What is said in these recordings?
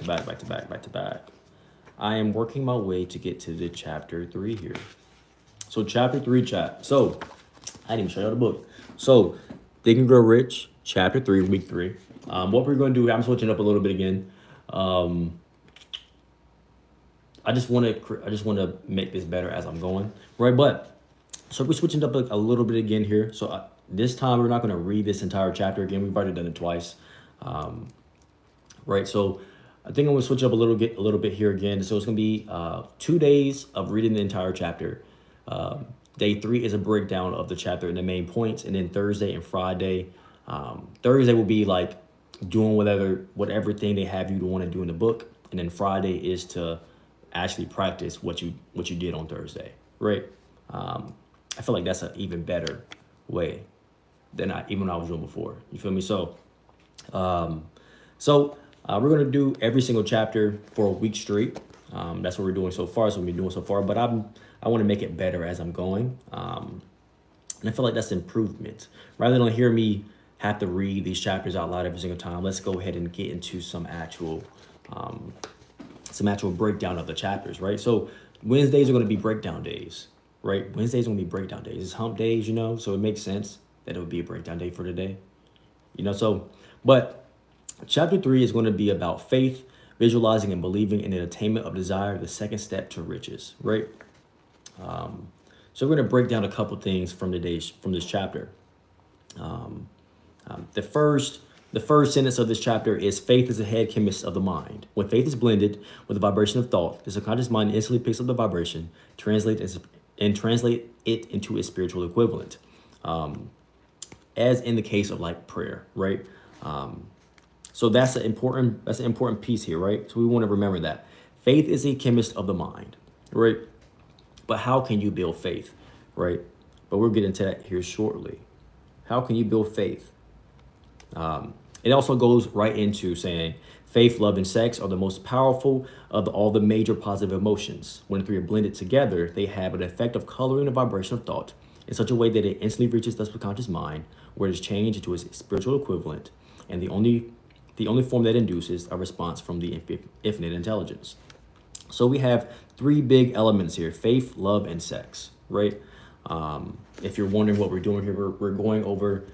to back, back to back, back to back. I am working my way to get to the chapter 3 here. So chapter 3, chat. So I didn't even show you the book. So Think and Grow Rich, chapter 3, week 3. What we're going to do, I'm switching up a little bit again. I just want to make this better as I'm going, right? But so we're switching up a little bit again here. So this time we're not going to read this entire chapter again. We've already done it twice, right? So I think I'm going to switch up a little bit here again. So it's going to be 2 days of reading the entire chapter. Day 3 is a breakdown of the chapter and the main points, and then Thursday and Friday. Thursday will be like doing whatever thing they have you to want to do in the book, and then Friday is to actually practice what you did on Thursday, right? I feel like that's an even better way than even I was doing before. You feel me? So we're gonna do every single chapter for a week straight. That's what we're doing so far. So we've been doing so far, but I want to make it better as I'm going, and I feel like that's improvement. Rather than hear me have to read these chapters out loud every single time, let's go ahead and get into some actual breakdown of the chapters, right? So Wednesdays are going to be breakdown days, right? Wednesdays are going to be breakdown days. It's hump days, so it makes sense that it would be a breakdown day for today, but chapter 3 is going to be about faith, visualizing and believing in the attainment of desire, the second step to riches, right? So we're going to break down a couple things from this chapter. The first sentence of this chapter is faith is the head chemist of the mind. When faith is blended with the vibration of thought, the subconscious mind instantly picks up the vibration, translate it into its spiritual equivalent. As in the case of like prayer, right? So that's an important piece here, right? So we want to remember that faith is a chemist of the mind, right? But how can you build faith, right? But we'll get into that here shortly. How can you build faith? It also goes right into saying faith, love, and sex are the most powerful of all the major positive emotions. When the three are blended together, they have an effect of coloring the vibration of thought in such a way that it instantly reaches the subconscious mind, where it is changed into its spiritual equivalent, and the only form that induces a response from the infinite intelligence. So we have 3 big elements here: faith, love, and sex, right? If you're wondering what we're doing here, we're going over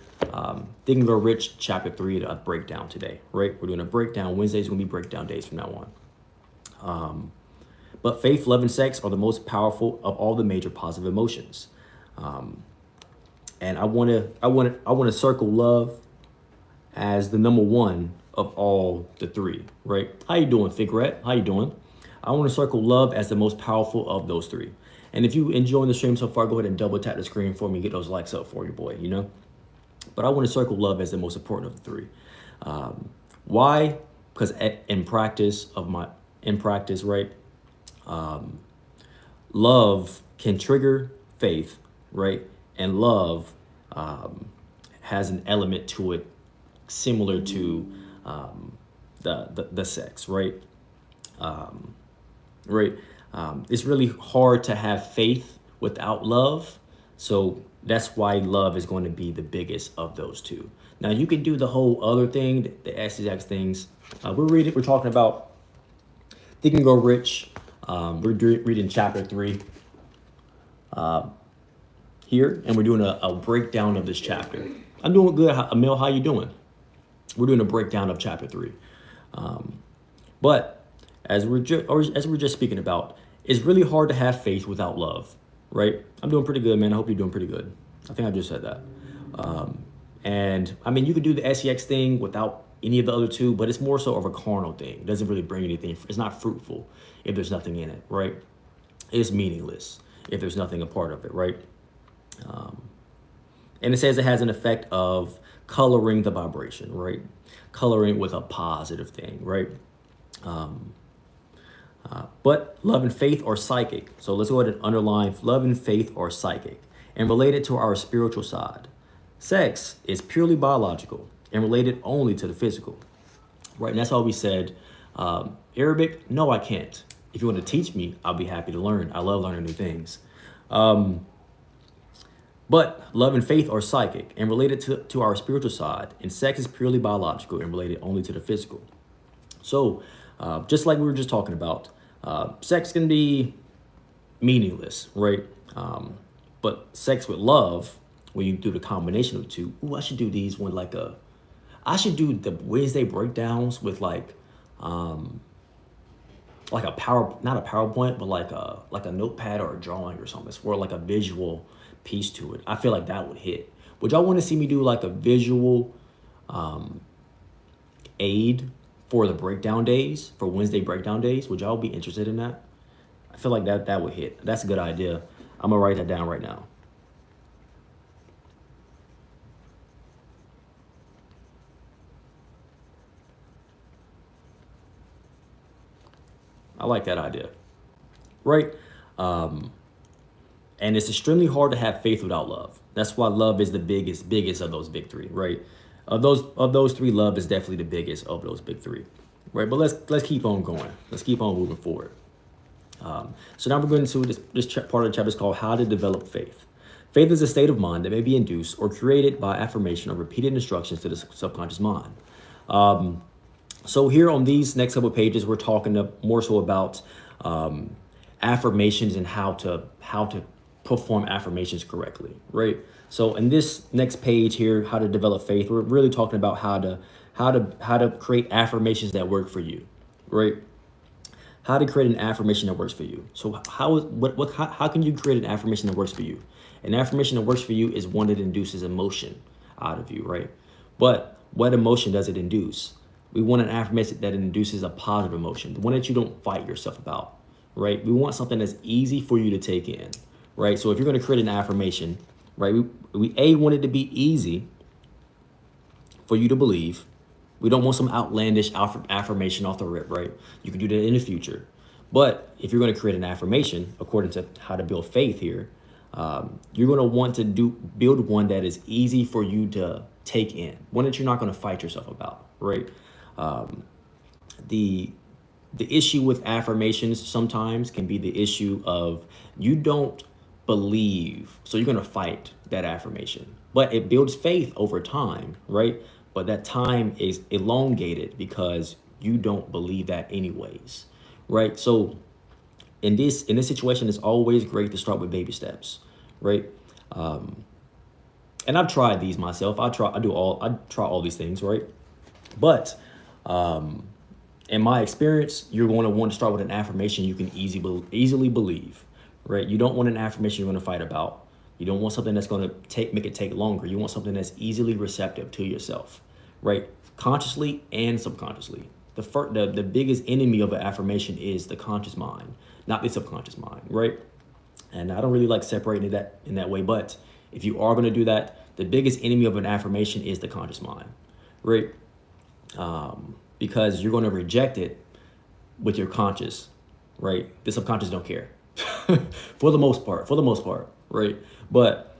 Think and Grow Rich, chapter 3, a breakdown today, right? We're doing a breakdown. Wednesday's going to be breakdown days from now on. But faith, love, and sex are the most powerful of all the major positive emotions. And I want to circle love as the number 1 of all the 3, right? How you doing, Figret? How you doing? I want to circle love as the most powerful of those 3. And if you enjoying the stream so far, go ahead and double tap the screen for me, get those likes up for your boy, But I want to circle love as the most important of the 3. Why? Because in practice, right? Love can trigger faith, right? And love has an element to it similar to the sex, right? It's really hard to have faith without love. So that's why love is going to be the biggest of those 2. Now you can do the whole other thing, the SDX things. We're talking about Think and Grow Rich. We're reading chapter 3 here, and we're doing a breakdown of this chapter. I'm doing good. Emil, how you doing? We're doing a breakdown of chapter 3. But as we're just speaking about, it's really hard to have faith without love, right? I'm doing pretty good, man. I hope you're doing pretty good. I think I just said that. And I mean, you could do the SEX thing without any of the other 2, but it's more so of a carnal thing. It doesn't really bring anything. It's not fruitful if there's nothing in it, right? It's meaningless if there's nothing a part of it, right? And it says it has an effect of coloring the vibration, right? Coloring with a positive thing, right? But love and faith are psychic. So let's go ahead and underline love and faith are psychic and related to our spiritual side. Sex is purely biological and related only to the physical, right? And that's why we said, Arabic, no, I can't. If you want to teach me, I'll be happy to learn. I love learning new things. But love and faith are psychic and related to our spiritual side, and sex is purely biological and related only to the physical. So Just like we were just talking about, sex can be meaningless, right? But sex with love, when you do the combination of the two, ooh, I should do these when I should do the Wednesday breakdowns with like a not a PowerPoint, but like a notepad or a drawing or something. It's for like a visual piece to it. I feel like that would hit. Would y'all want to see me do like a visual aid for the breakdown days, for Wednesday breakdown days? Would y'all be interested in that? I feel like that would hit. That's a good idea. I'm gonna write that down right now. I like that idea, right? And it's extremely hard to have faith without love. That's why love is the biggest of those big three, right? Of those three, love is definitely the biggest of those big three, right? But let's keep on going. Let's keep on moving forward. So now we're going to part of the chapter is called How to Develop Faith. Faith is a state of mind that may be induced or created by affirmation or repeated instructions to the subconscious mind. So here on these next couple of pages, we're talking more so about affirmations and how to perform affirmations correctly, right? So in this next page here, how to develop faith, we're really talking about how to create affirmations that work for you, right? How to create an affirmation that works for you. So how can you create an affirmation that works for you? An affirmation that works for you is one that induces emotion out of you, right? But what emotion does it induce? We want an affirmation that induces a positive emotion, the one that you don't fight yourself about, right? We want something that's easy for you to take in, right? So if you're going to create an affirmation, right, we want it to be easy for you to believe. We don't want some outlandish affirmation off the rip, right? You can do that in the future. But if you're going to create an affirmation, according to how to build faith here, you're going to want to build one that is easy for you to take in, one that you're not going to fight yourself about, right? The issue with affirmations sometimes can be the issue of you don't believe, so you're going to fight that affirmation. But it builds faith over time, right? But that time is elongated because you don't believe that anyways, right? So in this situation, it's always great to start with baby steps, right? And I've tried these myself. I try all these things, right? But in my experience, you're going to want to start with an affirmation you can easily believe, right? You don't want an affirmation you're going to fight about. You don't want something that's going to make it take longer. You want something that's easily receptive to yourself, right? Consciously and subconsciously. The biggest enemy of an affirmation is the conscious mind, not the subconscious mind, right? And I don't really like separating that in that way, but if you are going to do that, the biggest enemy of an affirmation is the conscious mind, right? Because you're going to reject it with your conscious, right? The subconscious don't care for the most part, right? But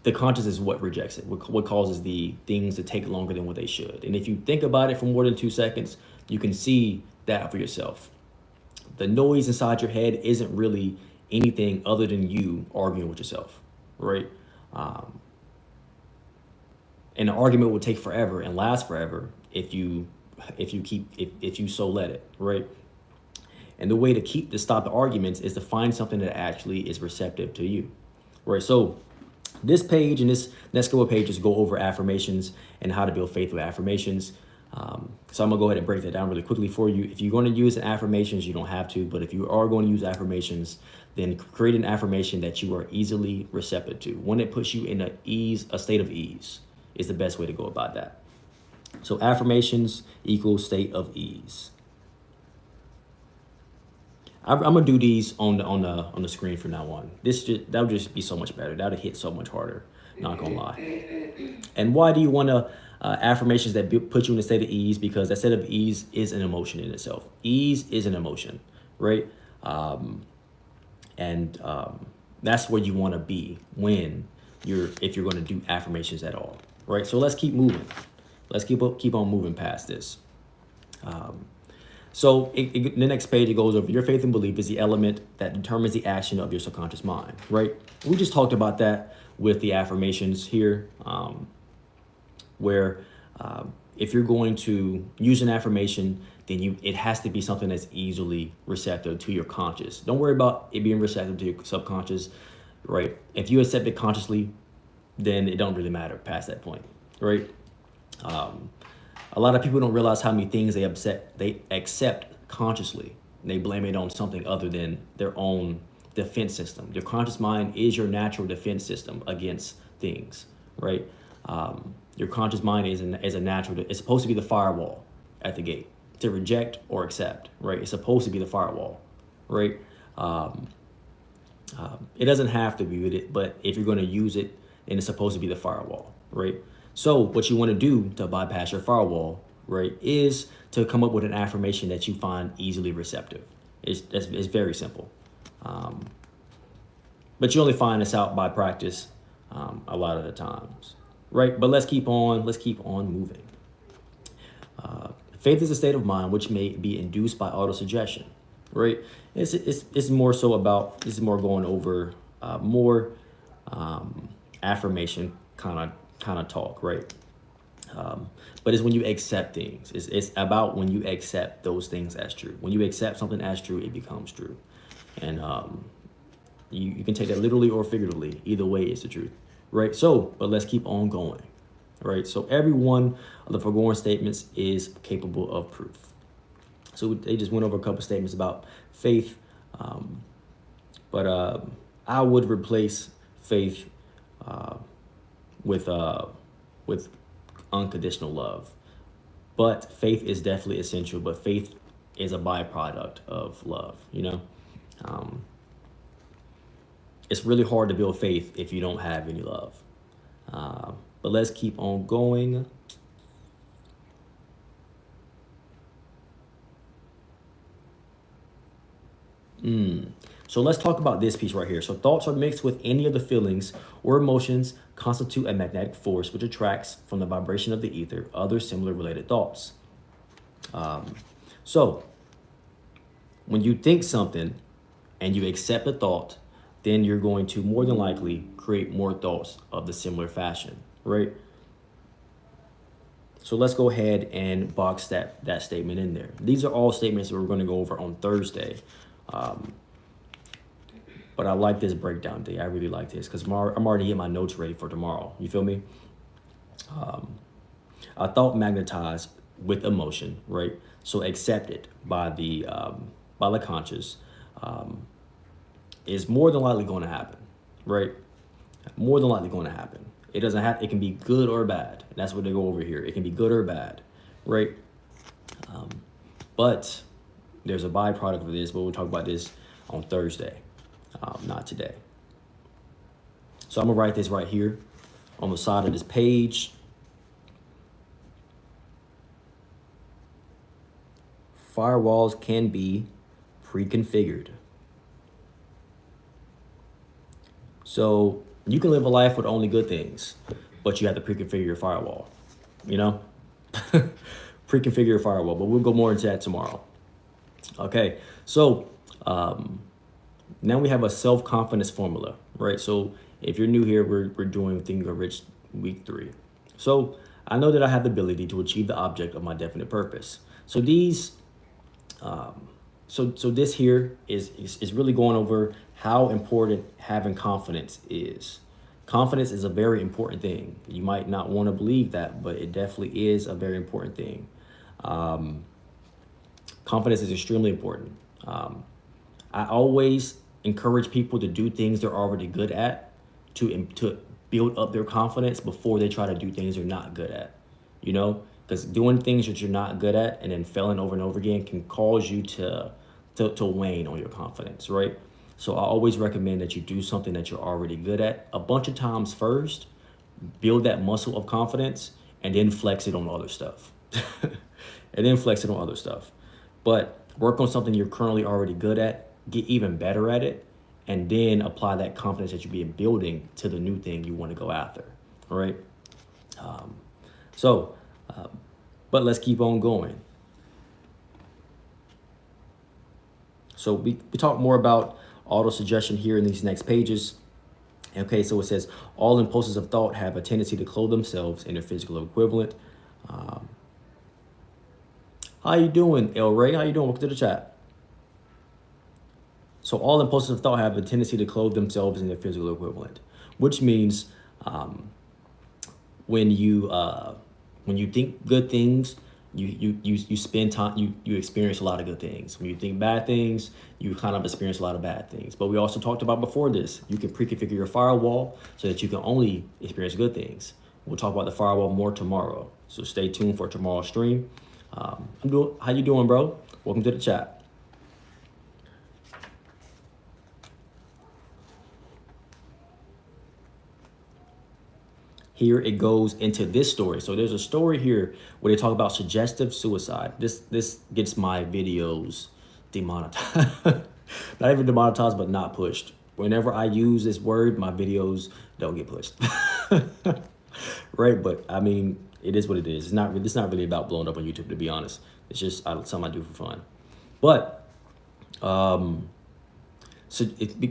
the conscious is what rejects it, what causes the things to take longer than what they should. And if you think about it for more than 2 seconds, you can see that for yourself. The noise inside your head isn't really anything other than you arguing with yourself, right? And the argument will take forever and last forever if you so let it, right? And the way to stop the arguments is to find something that actually is receptive to you, right? So this page and this next couple of pages go over affirmations and how to build faith with affirmations. So I'm gonna go ahead and break that down really quickly for you. If you're going to use affirmations, you don't have to, but if you are going to use affirmations, then create an affirmation that you are easily receptive to. One that puts you in a state of ease is the best way to go about that. So affirmations equals state of ease. I'm gonna do these on the screen from now on. That would just be so much better. That would hit so much harder. Not gonna lie. And why do you want to affirmations that put you in a state of ease? Because that state of ease is an emotion in itself. Ease is an emotion, right? And that's where you want to be if you're going to do affirmations at all, right? So let's keep moving. Let's keep on moving past this. So the next page, it goes over your faith and belief is the element that determines the action of your subconscious mind, right? We just talked about that with the affirmations here, where if you're going to use an affirmation then it has to be something that's easily receptive to your conscious. Don't worry about it being receptive to your subconscious, right? If you accept it consciously, then it don't really matter past that point, right? A lot of people don't realize how many things they accept consciously. They blame it on something other than their own defense system. Your conscious mind is your natural defense system against things, right? Your conscious mind is a natural. It's supposed to be the firewall at the gate to reject or accept, right? It's supposed to be the firewall, right? It doesn't have to be with it, but if you're going to use it, then it's supposed to be the firewall, right? So what you want to do to bypass your firewall, right, is to come up with an affirmation that you find easily receptive. It's very simple. But you only find this out by practice a lot of the times, right? But let's keep on moving. Faith is a state of mind which may be induced by autosuggestion, right? It's more so about, this is more going over more affirmation kind of talk, right? But it's when you accept things. It's about when you accept those things as true. When you accept something as true, it becomes true. And you can take that literally or figuratively. Either way, it's the truth, right? So, but let's keep on going, right? So every one of the foregoing statements is capable of proof. So they just went over a couple statements about faith, but I would replace faith with unconditional love. But faith is definitely essential, but faith is a byproduct of love, you know? It's really hard to build faith if you don't have any love. But let's keep on going. So let's talk about this piece right here. So thoughts are mixed with any of the feelings or emotions constitute a magnetic force which attracts from the vibration of the ether other similar related thoughts. So when you think something and you accept a thought, then you're going to more than likely create more thoughts of the similar fashion, right? So let's go ahead and box that statement in there. These are all statements that we're going to go over on Thursday. But I like this breakdown day. I really like this because I'm already getting my notes ready for tomorrow. You feel me? A thought magnetized with emotion, right? So accepted by the conscious is more than likely going to happen, right? More than likely going to happen. It doesn't have. It can be good or bad. And that's what they go over here. It can be good or bad, right? But there's a byproduct of this. But we'll talk about this on Thursday. Not today. So I'm gonna write this right here on the side of this page. Firewalls can be pre-configured. So you can live a life with only good things, but you have to pre-configure your firewall, you know? Pre-configure your firewall, but we'll go more into that tomorrow. Okay, so now we have a self-confidence formula, right? So if you're new here, we're doing Think and Grow Rich week 3. So I know that I have the ability to achieve the object of my definite purpose. So these, so this here is really going over how important having confidence is. Confidence is a very important thing. You might not want to believe that, but it definitely is a very important thing. Confidence is extremely important. I always encourage people to do things they're already good at to build up their confidence before they try to do things they're not good at, you know, because doing things that you're not good at and then failing over and over again can cause you to wane on your confidence, right? So I always recommend that you do something that you're already good at a bunch of times first, build that muscle of confidence, and then flex it on other stuff. But work on something you're currently already good at, get even better at it, and then apply that confidence that you're being building to the new thing you want to go after, all right? But let's keep on going. So we talk more about auto-suggestion here in these next pages. Okay, so it says, all impulses of thought have a tendency to clothe themselves in their physical equivalent. How you doing, El Ray? How you doing? Welcome to the chat. So all impulsive thought have a tendency to clothe themselves in their physical equivalent, which means um, when you think good things, you spend time, you experience a lot of good things. When you think bad things, you kind of experience a lot of bad things. But we also talked about before this, you can pre-configure your firewall so that you can only experience good things. We'll talk about the firewall more tomorrow, so stay tuned for tomorrow's stream. How you doing, bro? Welcome to the chat. Here it goes into this story. So there's a story here where they talk about suggestive suicide. This gets my videos demonetized. Not even demonetized, but not pushed. Whenever I use this word, my videos don't get pushed. Right? But I mean, it is what it is. It's not really about blowing up on YouTube, to be honest. It's just something I do for fun. But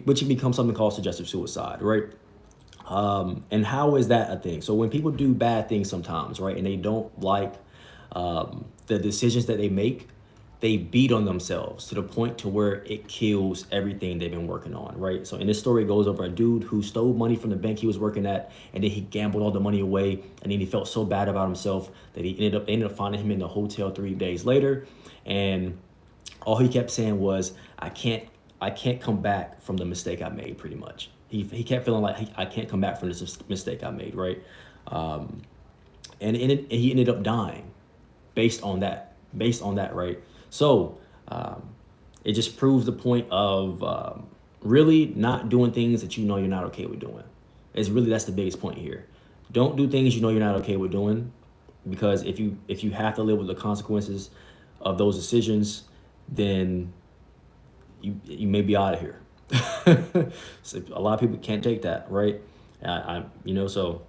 which becomes something called suggestive suicide, right? And how is that a thing? So when people do bad things sometimes, right, and they don't like the decisions that they make, they beat on themselves to the point to where it kills everything they've been working on, right? So in this story, it goes over a dude who stole money from the bank he was working at, and then he gambled all the money away, and then he felt so bad about himself that they ended up finding him in the hotel 3 days later, and all he kept saying was, I can't come back from the mistake I made, pretty much. He kept feeling like I can't come back from this mistake I made, right? And he ended up dying based on that, right? So it just proves the point of really not doing things that you know you're not okay with doing. That's the biggest point here. Don't do things you know you're not okay with doing, because if you have to live with the consequences of those decisions, then you may be out of here. So a lot of people can't take that, right? So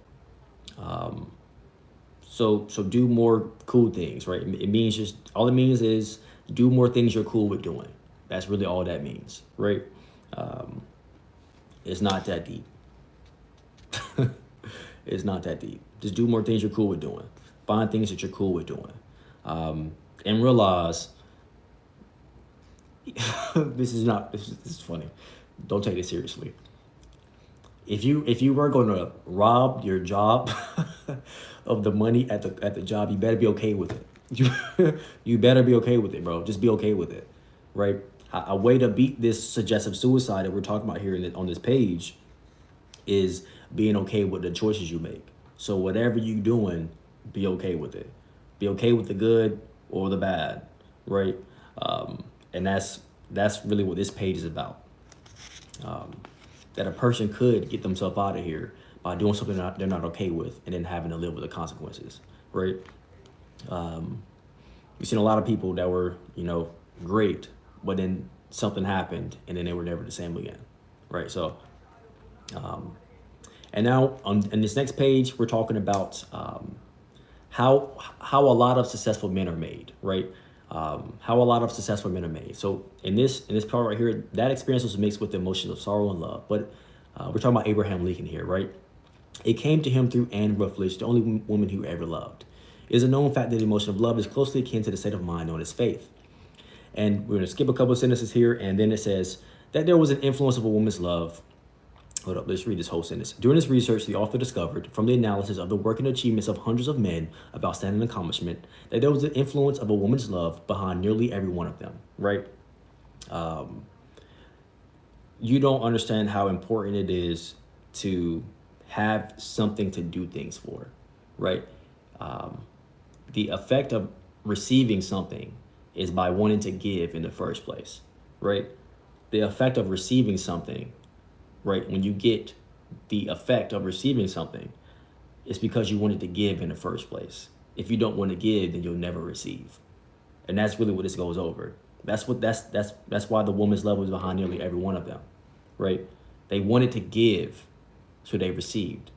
do more cool things, right? It means just all it means is do more things you're cool with doing. That's really all that means, right? It's not that deep. It's not that deep. Just do more things you're cool with doing. Find things that you're cool with doing, and realize this is funny. Don't take this seriously. If you were going to rob your job of the money at the job, you better be okay with it. You better be okay with it, bro. Just be okay with it, right? A way to beat this suggestive suicide that we're talking about here on this page is being okay with the choices you make. So whatever you're doing, be okay with it. Be okay with the good or the bad, right? And that's really what this page is about. That a person could get themselves out of here by doing something they're not okay with, and then having to live with the consequences, right? We've seen a lot of people that were, great, but then something happened, and then they were never the same again, right? So, and now in this next page, we're talking about how a lot of successful men are made, right? How a lot of successful men are made. So in this part right here, that experience was mixed with the emotions of sorrow and love. But we're talking about Abraham Lincoln here, right? It came to him through Anne Rutledge, the only woman he ever loved. It is a known fact that the emotion of love is closely akin to the state of mind known as faith. And we're going to skip a couple of sentences here, and then it says that there was an influence of a woman's love. Hold up, let's read this whole sentence. During this research, the author discovered, from the analysis of the work and achievements of hundreds of men of outstanding accomplishment, that there was the influence of a woman's love behind nearly every one of them, right? You don't understand how important it is to have something to do things for, right? The effect of receiving something is by wanting to give in the first place, right? The effect of receiving something, right? When you get the effect of receiving something, it's because you wanted to give in the first place. If you don't want to give, then you'll never receive. And that's really what this goes over. That's why the woman's love was behind nearly every one of them, right? They wanted to give, so they received.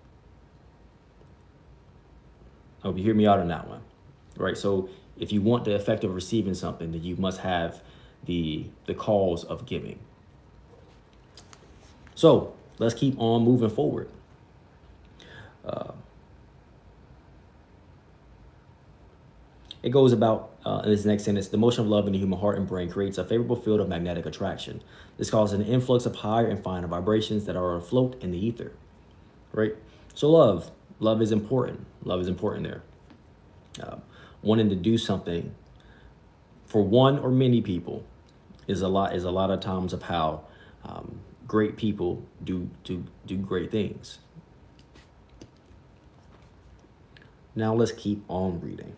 I hope you hear me out on that one, right? So if you want the effect of receiving something, then you must have the cause of giving. So let's keep on moving forward. It goes about in this next sentence, the motion of love in the human heart and brain creates a favorable field of magnetic attraction. This causes an influx of higher and finer vibrations that are afloat in the ether, right? So love is important. Love is important there. Wanting to do something for one or many people is a lot of times of how great people do great things. Now let's keep on reading.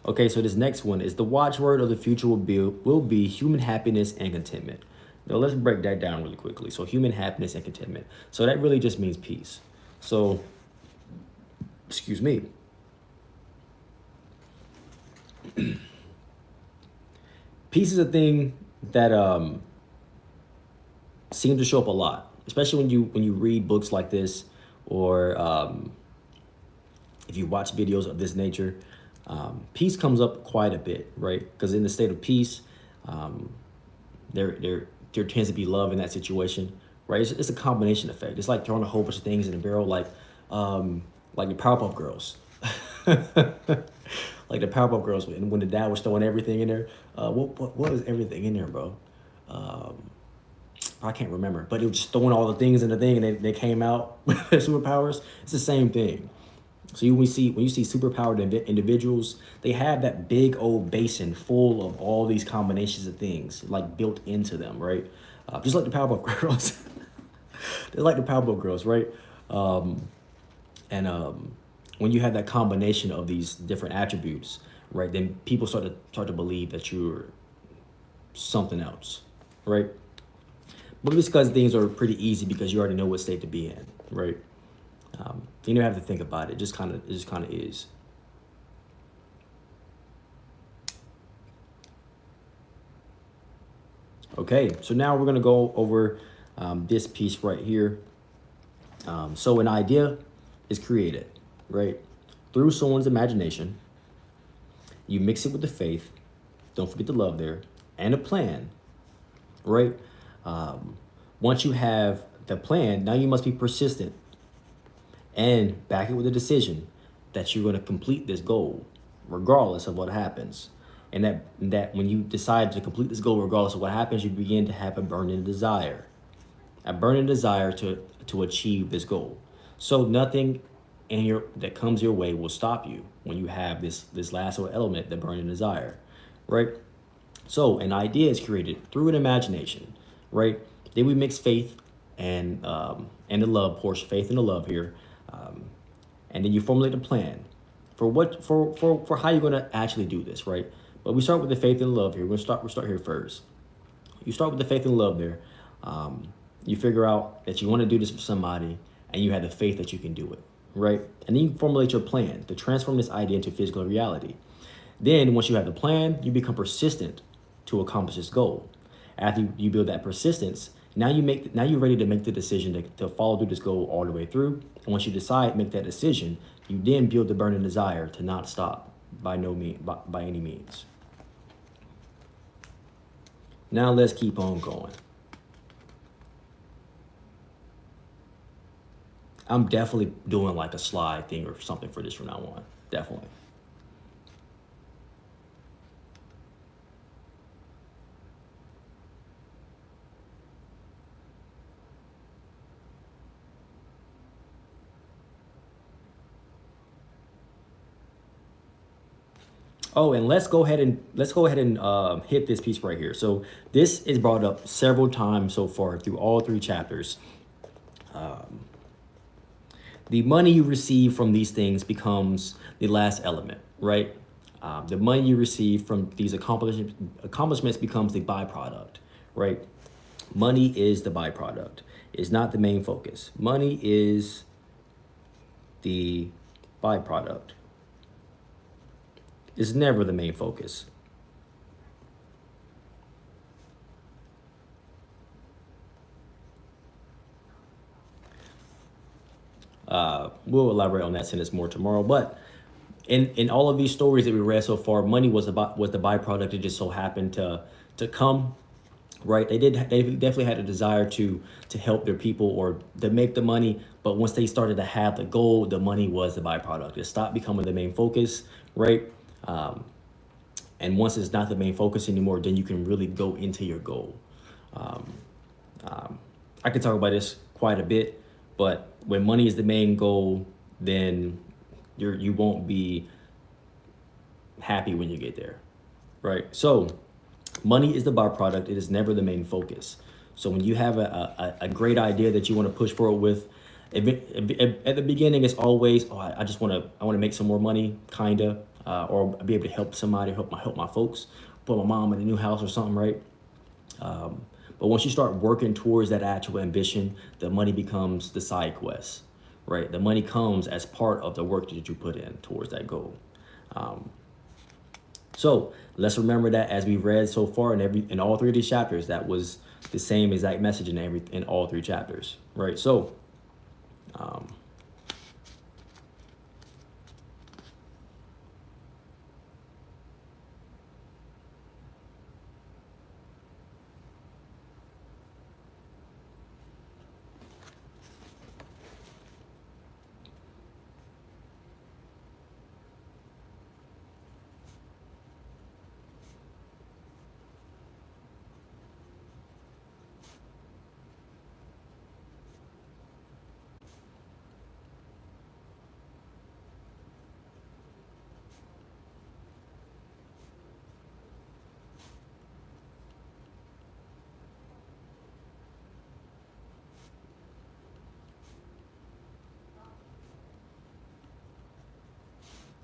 Okay, so this next one is the watchword of the future will be human happiness and contentment. Now let's break that down really quickly. So human happiness and contentment. So that really just means peace. So, excuse me. Peace is a thing that seems to show up a lot, especially when you read books like this, or if you watch videos of this nature. Peace comes up quite a bit, right? Because in the state of peace, there tends to be love in that situation, right? It's a combination effect. It's like throwing a whole bunch of things in a barrel, like the Powerpuff Girls. Like the Powerpuff Girls, when the dad was throwing everything in there. What was everything in there, bro? I can't remember, but it was just throwing all the things in the thing, and they came out with their superpowers. It's the same thing. So when you see superpowered individuals, they have that big old basin full of all these combinations of things like built into them, right? Just like the Powerpuff Girls. They're like the Powerpuff Girls, right? When you have that combination of these different attributes, right, then people start to believe that you're something else, right? But it's because things are pretty easy because you already know what state to be in, right? You don't have to think about it. It just kind of is. Okay, so now we're gonna go over this piece right here. So an idea is created, right, through someone's imagination. You mix it with the faith. Don't forget the love there, and a plan, right? Once you have the plan, now you must be persistent and back it with a decision that you're going to complete this goal regardless of what happens. And that when you decide to complete this goal regardless of what happens, you begin to have a burning desire to achieve this goal. So nothing that comes your way will stop you when you have this last element, the burning desire, right? So an idea is created through an imagination, right? Then we mix faith and the love portion, faith and the love here, and then you formulate a plan for how you're going to actually do this, right? But we start with the faith and love here. We'll start here first. You start with the faith and love there. You figure out that you want to do this for somebody, and you have the faith that you can do it, right? And then you formulate your plan to transform this idea into physical reality. Then once you have the plan, you become persistent to accomplish this goal. After you build that persistence, now you're ready to make the decision to follow through this goal all the way through. And once you decide, make that decision, you then build the burning desire to not stop by any means. Now let's keep on going. I'm definitely doing like a slide thing or something for this from now on. Definitely. Oh, and let's go ahead and hit this piece right here. So this is brought up several times so far through all three chapters. The money you receive from these things becomes the last element, right? The money you receive from these accomplishments becomes the byproduct, right? Money is the byproduct. It's not the main focus. Money is the byproduct. It's never the main focus. We'll elaborate on that sentence more tomorrow. But in all of these stories that we read so far, money was the byproduct. It just so happened to come right? They definitely had a desire to help their people or to make the money, but once they started to have the goal, the money was the byproduct. It stopped becoming the main focus, right? Um, and once it's not the main focus anymore, then you can really go into your goal. Um, I could talk about this quite a bit, but when money is the main goal, then you won't be happy when you get there, right? So money is the byproduct. It is never the main focus. So when you have a great idea that you want to push forward with, at the beginning, it's always, oh, I just I want to make some more money, kinda, or be able to help somebody, help my folks, put my mom in a new house or something, right? But once you start working towards that actual ambition, the money becomes the side quest, right? The money comes as part of the work that you put in towards that goal. Um, so let's remember that as we read so far in all three of these chapters, that was the same exact message in all three chapters, right? So um,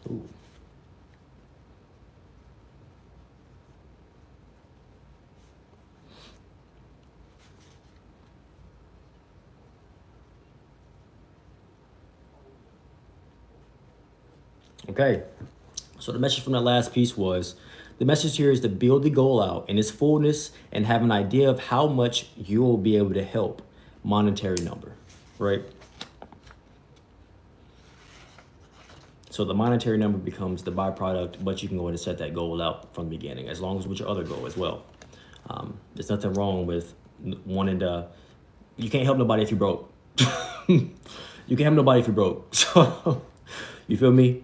ooh. Okay. So the message from that last piece was, the message here is to build the goal out in its fullness and have an idea of how much you will be able to help, monetary number, right? So the monetary number becomes the byproduct, but you can go ahead and set that goal out from the beginning, as long as with your other goal as well. There's nothing wrong with wanting to. You can't help nobody if you're broke. You can't help nobody if you're broke. So you feel me?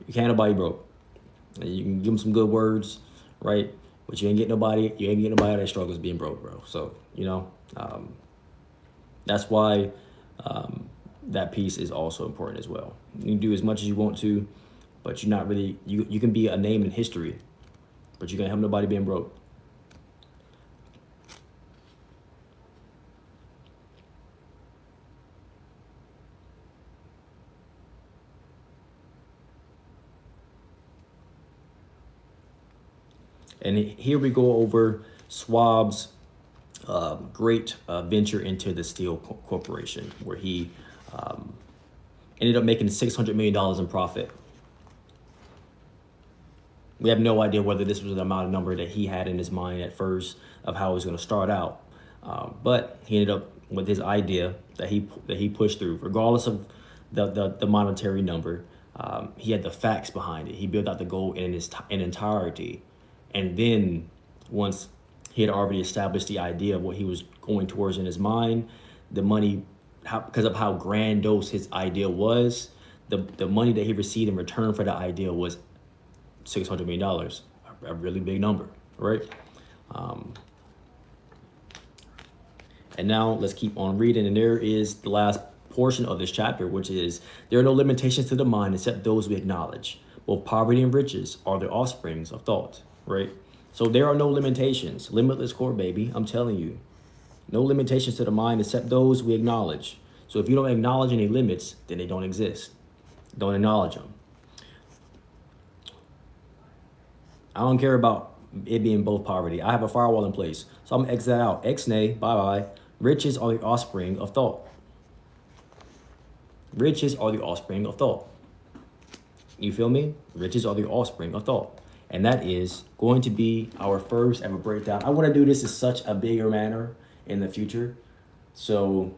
You can't help nobody broke. You can give them some good words, right? But you ain't get nobody. You ain't get nobody that struggles being broke, bro. So that's why that piece is also important as well. You can do as much as you want to, but you're not really. You can be a name in history, but you can't help nobody being broke. And here we go over Schwab's great venture into the steel corporation, where he ended up making $600 million in profit. We have no idea whether this was the amount of number that he had in his mind at first of how it was going to start out, but he ended up with his idea that he pushed through, regardless of the monetary number. He had the facts behind it. He built out the goal in entirety, and then once he had already established the idea of what he was going towards in his mind, the money, because of how grandiose his idea was, the money that he received in return for the idea was $600 million, a really big number, right? And now let's keep on reading. And there is the last portion of this chapter, which is, there are no limitations to the mind except those we acknowledge. Both poverty and riches are the offsprings of thought, right? So there are no limitations. Limitless core, baby. I'm telling you. No limitations to the mind except those we acknowledge. So if you don't acknowledge any limits, then they don't exist. Don't acknowledge them. I don't care about it being both poverty. I have a firewall in place. So I'm going to exit out. Ex-nay, bye-bye. Riches are the offspring of thought. Riches are the offspring of thought. You feel me? Riches are the offspring of thought. And that is going to be our first ever breakdown. I want to do this in such a bigger manner in the future. So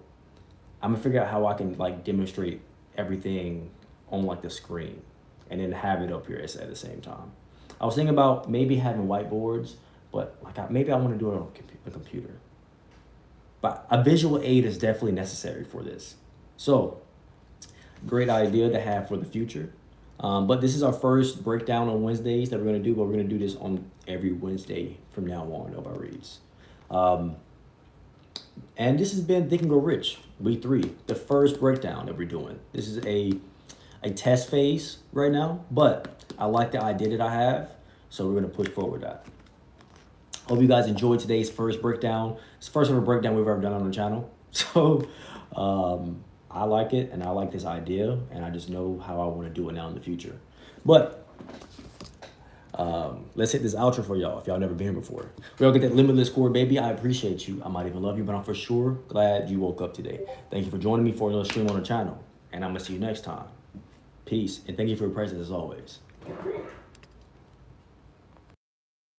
I'm going to figure out how I can like demonstrate everything on like the screen and then have it up here at the same time. I was thinking about maybe having whiteboards, but like maybe I want to do it on a computer. But a visual aid is definitely necessary for this. So, great idea to have for the future. But this is our first breakdown on Wednesdays that we're going to do, but we're going to do this on every Wednesday from now on, Nobody Reads. And this has been Think and Grow Rich, week 3, the first breakdown that we're doing. This is a test phase right now, but I like the idea that I have, so we're going to push forward that. Hope you guys enjoyed today's first breakdown. It's the first ever breakdown we've ever done on the channel. So I like it, and I like this idea, and I just know how I want to do it now in the future. But let's hit this outro for y'all if y'all never been here before. We all get that limitless score, baby. I appreciate you. I might even love you, but I'm for sure glad you woke up today. Thank you for joining me for another stream on the channel, and I'm going to see you next time. Peace, and thank you for your presence as always.